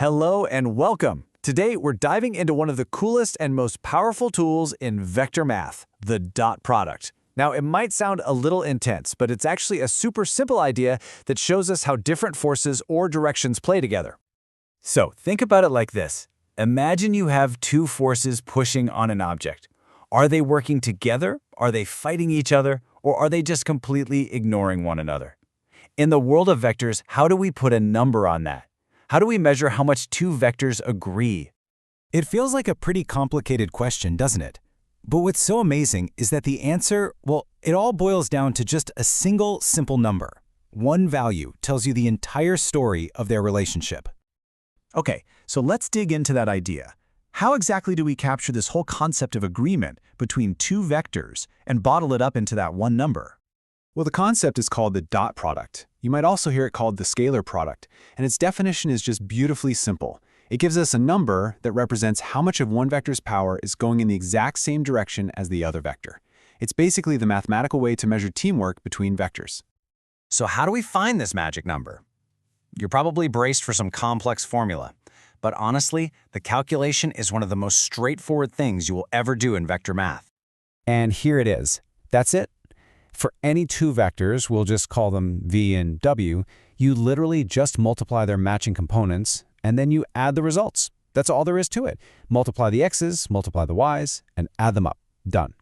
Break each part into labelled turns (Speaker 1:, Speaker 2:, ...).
Speaker 1: Hello and welcome. Today we're diving into one of the coolest and most powerful tools in vector math, the dot product. Now it might sound a little intense, but it's actually a super simple idea that shows us how different forces or directions play together. So think about it like this. Imagine you have two forces pushing on an object. Are they working together? Are they fighting each other? Or are they just completely ignoring one another? In the world of vectors, how do we put a number on that? How do we measure how much two vectors agree?
Speaker 2: It feels like a pretty complicated question, doesn't it? But what's so amazing is that the answer, well, it all boils down to just a single simple number. One value tells you the entire story of their relationship.
Speaker 1: Okay, so let's dig into that idea. How exactly do we capture this whole concept of agreement between two vectors and bottle it up into that one number?
Speaker 3: Well, the concept is called the dot product. You might also hear it called the scalar product, and its definition is just beautifully simple. It gives us a number that represents how much of one vector's power is going in the exact same direction as the other vector. It's basically the mathematical way to measure teamwork between vectors.
Speaker 4: So how do we find this magic number? You're probably braced for some complex formula, but honestly, the calculation is one of the most straightforward things you will ever do in vector math.
Speaker 2: And here it is. That's it. For any two vectors, we'll just call them v and w, you literally just multiply their matching components, and then you add the results. That's all there is to it. Multiply the x's, multiply the y's, and add them up. Done.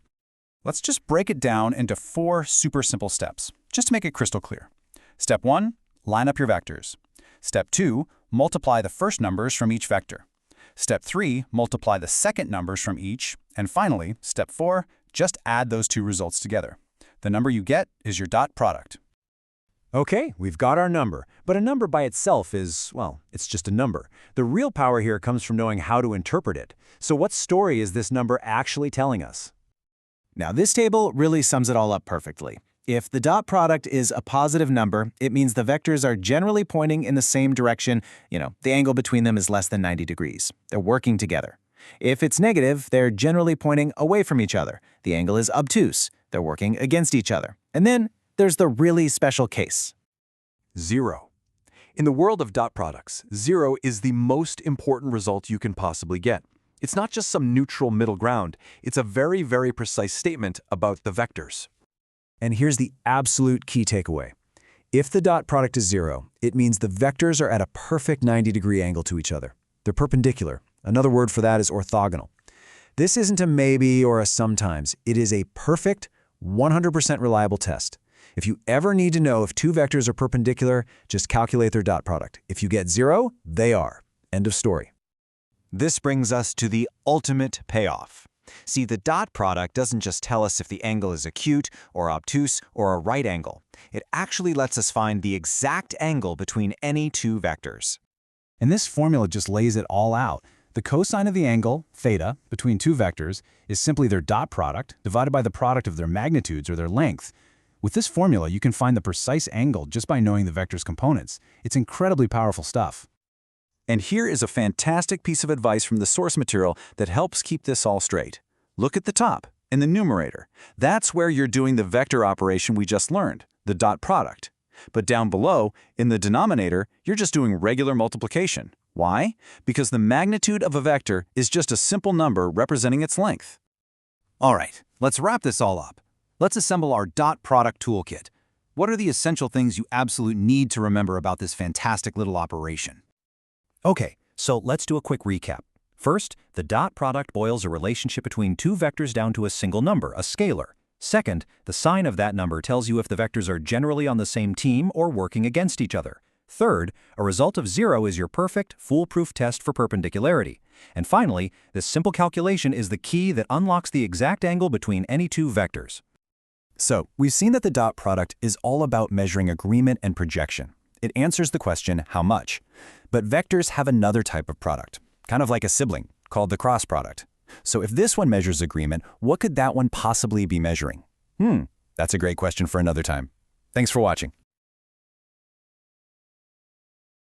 Speaker 5: Let's just break it down into 4 super simple steps, just to make it crystal clear. Step 1, line up your vectors. Step 2, multiply the first numbers from each vector. Step 3, multiply the second numbers from each. And finally, step 4, just add those two results together. The number you get is your dot product.
Speaker 1: Okay, we've got our number, but a number by itself is, well, it's just a number. The real power here comes from knowing how to interpret it. So what story is this number actually telling us?
Speaker 4: Now this table really sums it all up perfectly. If the dot product is a positive number, it means the vectors are generally pointing in the same direction. The angle between them is less than 90 degrees. They're working together. If it's negative, they're generally pointing away from each other. The angle is obtuse. They're working against each other. And then there's the really special case.
Speaker 6: 0. In the world of dot products, 0 is the most important result you can possibly get. It's not just some neutral middle ground. It's a very, very precise statement about the vectors.
Speaker 1: And here's the absolute key takeaway. If the dot product is 0, it means the vectors are at a perfect 90-degree angle to each other. They're perpendicular. Another word for that is orthogonal. This isn't a maybe or a sometimes. It is a perfect, 100% reliable test. If you ever need to know if two vectors are perpendicular, just calculate their dot product. If you get 0, they are. End of story.
Speaker 4: This brings us to the ultimate payoff. See, the dot product doesn't just tell us if the angle is acute or obtuse or a right angle. It actually lets us find the exact angle between any two vectors.
Speaker 2: And this formula just lays it all out. The cosine of the angle, theta, between two vectors is simply their dot product divided by the product of their magnitudes or their length. With this formula, you can find the precise angle just by knowing the vector's components. It's incredibly powerful stuff.
Speaker 6: And here is a fantastic piece of advice from the source material that helps keep this all straight. Look at the top, in the numerator. That's where you're doing the vector operation we just learned, the dot product. But down below, in the denominator, you're just doing regular multiplication. Why? Because the magnitude of a vector is just a simple number representing its length.
Speaker 5: All right, let's wrap this all up. Let's assemble our dot product toolkit. What are the essential things you absolutely need to remember about this fantastic little operation?
Speaker 7: Okay, so let's do a quick recap. First, the dot product boils a relationship between two vectors down to a single number, a scalar. Second, the sign of that number tells you if the vectors are generally on the same team or working against each other. Third, a result of 0 is your perfect, foolproof test for perpendicularity. And finally, this simple calculation is the key that unlocks the exact angle between any two vectors.
Speaker 4: So, we've seen that the dot product is all about measuring agreement and projection. It answers the question, how much? But vectors have another type of product, kind of like a sibling, called the cross product. So if this one measures agreement, what could that one possibly be measuring? That's a great question for another time. Thanks for watching.